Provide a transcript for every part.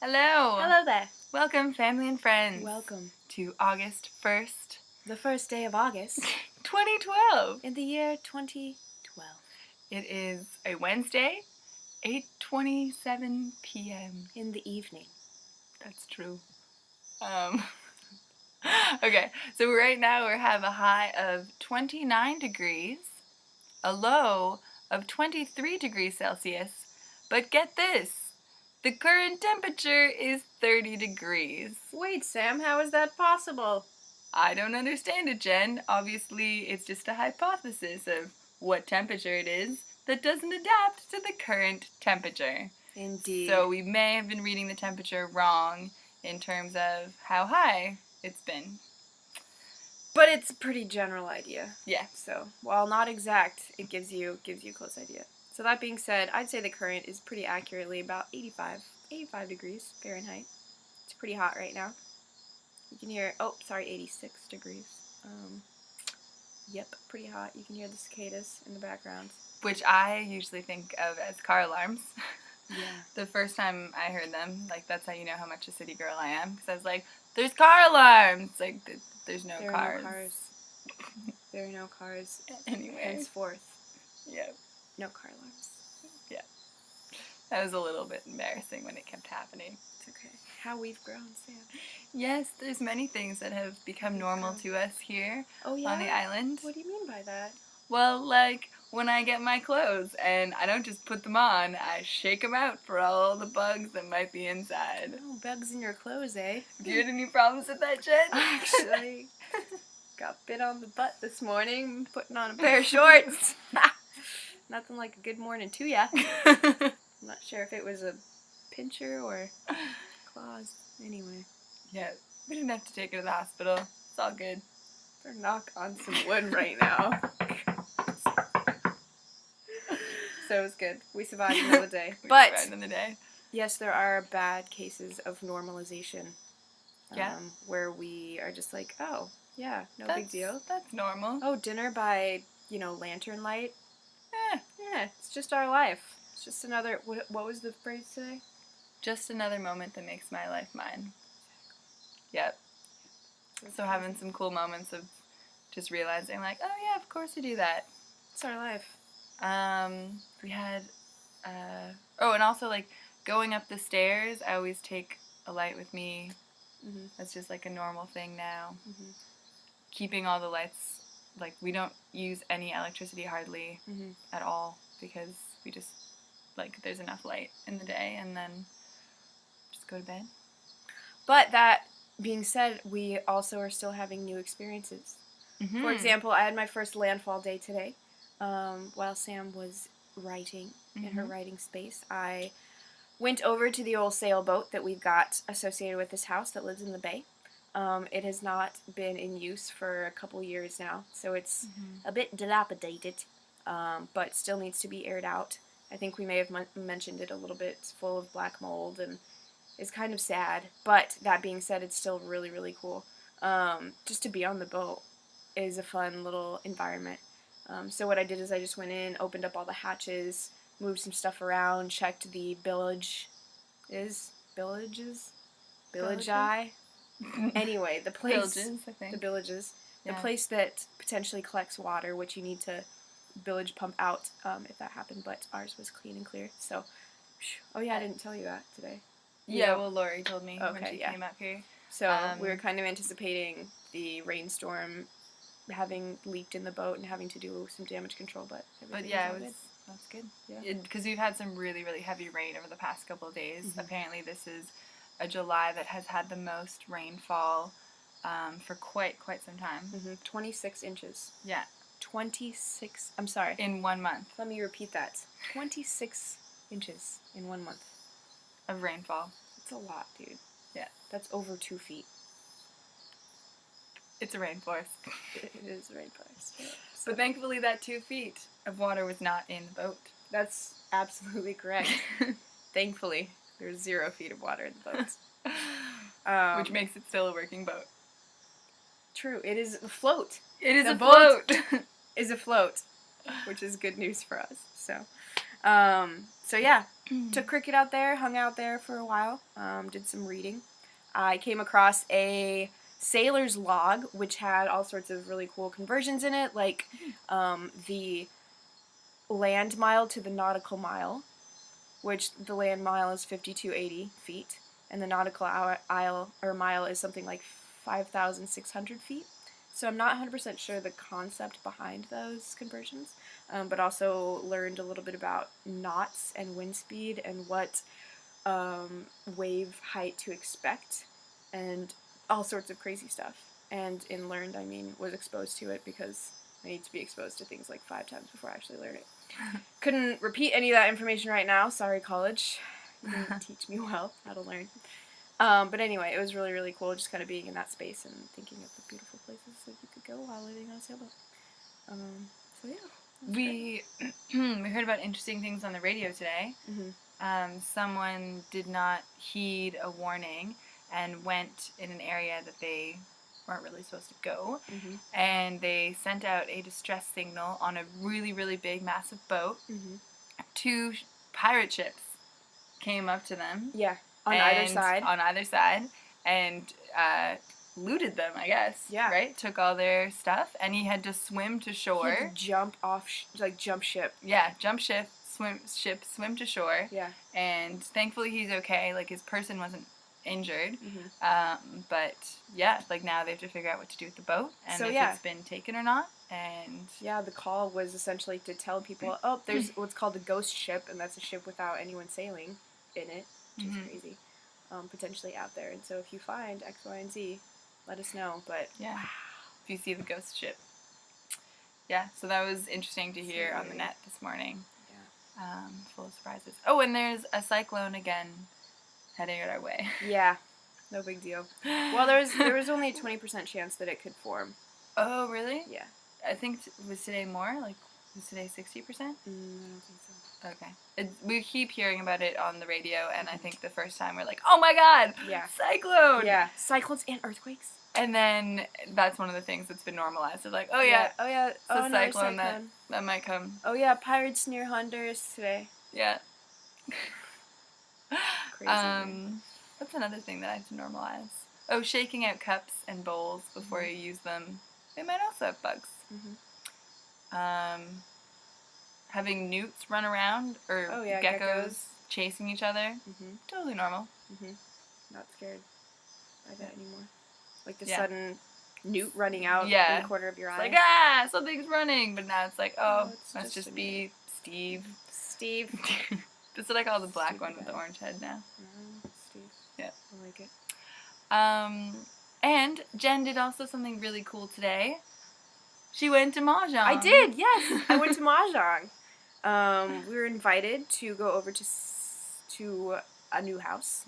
Hello. Hello there. Welcome, family and friends. Welcome. To August 1st, The first day of August 2012. in the year 2012. It is a Wednesday, 8:27 p.m. In the evening. That's true. Okay, so right now we have a high of 29 degrees, a low of 23 degrees Celsius, but get this, the current temperature is 30 degrees. Wait, Sam, how is that possible? I don't understand it, Jen. Obviously, it's just a hypothesis of what temperature it is that doesn't adapt to the current temperature. Indeed. So we may have been reading the temperature wrong in terms of how high it's been. But it's a pretty general idea. Yeah. So, while not exact, it gives you a close idea. So that being said, I'd say the current is pretty accurately about 85 degrees Fahrenheit. It's pretty hot right now. You can hear, 86 degrees. Yep, pretty hot. You can hear the cicadas in the background. Which I usually think of as car alarms. Yeah. The first time I heard them, that's how you know how much a city girl I am. Because I was like, there's car alarms! There's no cars. There are no cars. There are no cars. Anyway. Henceforth. Yep. No car alarms. Yeah. That was a little bit embarrassing when it kept happening. It's okay. How we've grown, Sam. Yes, there's many things that have become normal to us here on the island. What do you mean by that? Well, like when I get my clothes and I don't just put them on, I shake them out for all the bugs that might be inside. Oh, bugs in your clothes, eh? Have you had any problems with that, Jen? Actually, got bit on the butt this morning putting on a pair of shorts. Nothing like a good morning to ya. I'm not sure if it was a pincher or claws. Anyway. Yeah, we didn't have to take her to the hospital. It's all good. Better knock on some wood right now. So it was good. We survived another day. But survived another day. Yes, there are bad cases of normalization. Yeah. Where we are just like, oh, yeah, big deal. That's normal. Oh, dinner by, lantern light. Yeah, it's just our life. It's just another, what was the phrase today? Just another moment that makes my life mine. Yep. So having some cool moments of just realizing oh yeah, of course we do that. It's our life. We had, and also going up the stairs, I always take a light with me. Mm-hmm. That's just a normal thing now. Mm-hmm. Keeping all the lights, we don't use any electricity hardly at all because we just, there's enough light in the day and then just go to bed. But that being said, we also are still having new experiences. Mm-hmm. For example, I had my first Landfall day today. While Sam was writing in her writing space, I went over to the old sailboat that we've got associated with this house that lives in the bay. It has not been in use for a couple years now, so it's a bit dilapidated, but still needs to be aired out. I think we may have mentioned it a little bit. It's full of black mold and is kind of sad, but that being said, it's still really, really cool. Just to be on the boat is a fun little environment. So what I did is I just went in, opened up all the hatches, moved some stuff around, checked the Village Eye. Anyway, the place, Villages, I think. The Villages, yeah. The place that potentially collects water, which you need to village pump out if that happened, but ours was clean and clear. So, oh yeah, I didn't tell you that today. Yeah, well, Lori told me when she came up here. So we were kind of anticipating the rainstorm having leaked in the boat and having to do some damage control, but yeah, that's good. Yeah, because we've had some really, really heavy rain over the past couple of days. Apparently, this is a July that has had the most rainfall for quite some time. 26 inches. Yeah. 26. I'm sorry. In 1 month. Let me repeat that. 26 inches in 1 month of rainfall. It's a lot, dude. Yeah. That's over 2 feet. It's a rainforest. It is a rainforest. Yeah. But thankfully that 2 feet of water was not in the boat. That's absolutely correct. Thankfully, there's 0 feet of water in the boat. Which makes it still a working boat. True. It is afloat. It is the afloat. Boat is afloat, which is good news for us. So, So yeah, took cricket out there, hung out there for a while, did some reading. I came across a sailor's log, which had all sorts of really cool conversions in it, like the land mile to the nautical mile, which the land mile is 5,280 feet, and the nautical mile is something like 5,600 feet. So I'm not 100% sure the concept behind those conversions, but also learned a little bit about knots and wind speed and what wave height to expect, and all sorts of crazy stuff. And in learned, I mean, was exposed to it because I need to be exposed to things like 5 times before I actually learn it. Couldn't repeat any of that information right now. Sorry, college. You didn't teach me well how to learn. But anyway, it was really, really cool just kind of being in that space and thinking of the beautiful places that you could go while living on a sailboat. So yeah. We we heard about interesting things on the radio today. Mm-hmm. Someone did not heed a warning and went in an area that they weren't really supposed to go. Mm-hmm. And they sent out a distress signal on a really, really big, massive boat. Mm-hmm. 2 pirate ships came up to them. Yeah, on either side. And looted them, I guess. Yeah. Right? Took all their stuff, and he had to swim to shore. He had to jump off, jump ship. Yeah, jump ship, swim to shore. Yeah. And thankfully he's okay. Like, his person wasn't injured. Mm-hmm. But yeah, like, now they have to figure out what to do with the boat and so, if yeah. it's been taken or not. And yeah, the call was essentially to tell people, oh, there's what's called a ghost ship, and that's a ship without anyone sailing in it, which is crazy, potentially out there. And so if you find X, Y, and Z, let us know. But yeah, if you see the ghost ship. Yeah, so that was interesting to hear on the net this morning. Yeah. Full of surprises. Oh, and there's a cyclone again heading our way. Yeah, no big deal. Well, there was only a 20% chance that it could form. Oh, really? Yeah. I think was today more? Like, was today 60%? I don't think so. Okay. We keep hearing about it on the radio, and I think the first time we're like, oh my god! Yeah. Cyclone! Yeah. Cyclones and earthquakes. And then that's one of the things that's been normalized. They're like, oh yeah. Oh yeah. It's a cyclone that might come. Oh yeah, pirates near Honduras today. Yeah. Crazy. What's another thing that I have to normalize? Oh, shaking out cups and bowls before you use them. They might also have bugs. Having newts run around or geckos chasing each other. Totally normal. Not scared by that anymore. Like the sudden newt running out in the corner of your eye. It's like, something's running. But now it's like, must just be Steve. Steve. That's what I call the black one with the orange head now. Steve. Yeah. I like it. And Jenn did also something really cool today. She went to Mahjong. I did, yes. I went to Mahjong. We were invited to go over to a new house.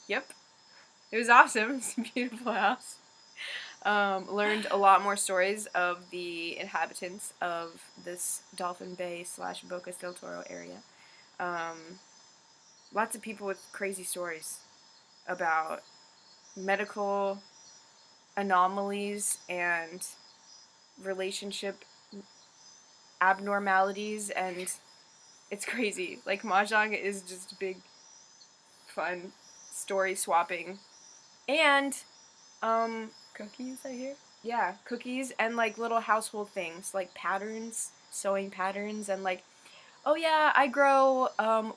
Yep. It was awesome. It's a beautiful house. Learned a lot more stories of the inhabitants of this Dolphin Bay / Boca del Toro area. Lots of people with crazy stories about medical anomalies and relationship abnormalities, and it's crazy. Like, Mahjong is just big, fun story swapping. And, cookies, I hear? Yeah, cookies and, like, little household things, like patterns, sewing patterns, and, like, oh yeah, I grow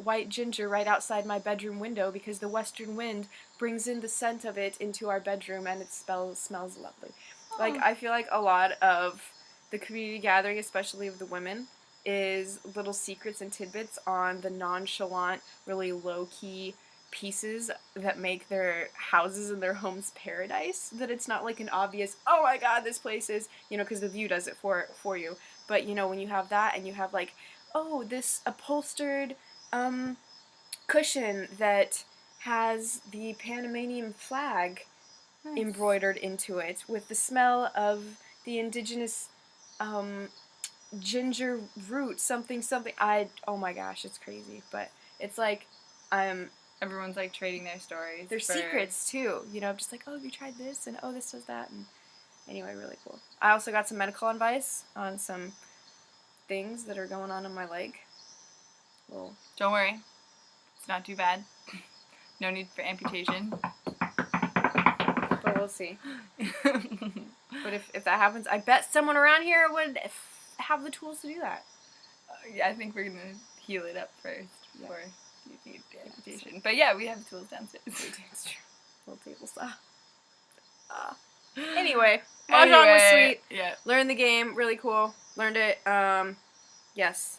white ginger right outside my bedroom window because the western wind brings in the scent of it into our bedroom and it smells lovely. Aww. Like, I feel like a lot of the community gathering, especially of the women, is little secrets and tidbits on the nonchalant, really low-key pieces that make their houses and their homes paradise. That it's not like an obvious, oh my god, this place is, because the view does it for you. But, when you have that and you have, like, oh, this upholstered cushion that has the Panamanian flag embroidered into it with the smell of the indigenous ginger root, something. Oh my gosh, it's crazy. But it's like, everyone's like trading their stories. Their secrets too. Just like, oh, have you tried this? And oh, this does that. And anyway, really cool. I also got some medical advice on some things that are going on in my leg. Well, don't worry. It's not too bad. No need for amputation. But we'll see. But if that happens, I bet someone around here would have the tools to do that. Yeah, I think we're going to heal it up first before you need the amputation. But yeah, we have tools downstairs. That's true. Little table saw. Anyway, Mahjong was sweet. Yeah. Learned the game, really cool. Learned it, yes,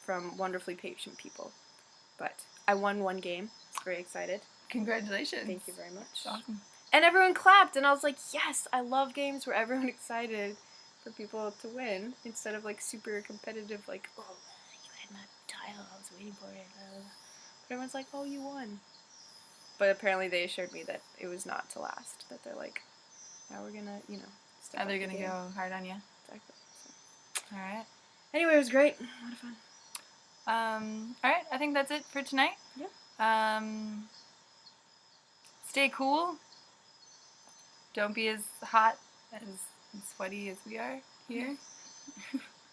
from wonderfully patient people. But I won one game. Very excited. Congratulations. Thank you very much. Awesome. And everyone clapped, and I was like, yes, I love games where everyone's excited for people to win, instead of like super competitive, like, oh, you had my tile, I was waiting for it. But everyone's like, oh, you won. But apparently they assured me that it was not to last, that they're like, now we're gonna, step up They're the going to game. go hard on you. Exactly. So. Alright. Anyway, it was great. A lot of fun. Alright, I think that's it for tonight. Yeah. Stay cool. Don't be as hot and sweaty as we are here.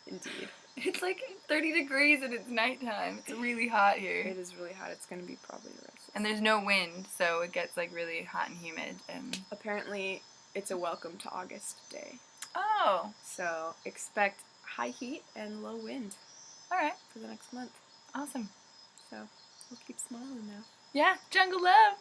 Indeed. It's like 30 degrees and it's nighttime. It's really hot here. It is really hot. It's going to be probably the rest. And there's no wind, so it gets like really hot and humid. And apparently, it's a welcome to August day. oh, So expect high heat and low wind. all right, for the next month. awesome. So we'll keep smiling now. Yeah, jungle love.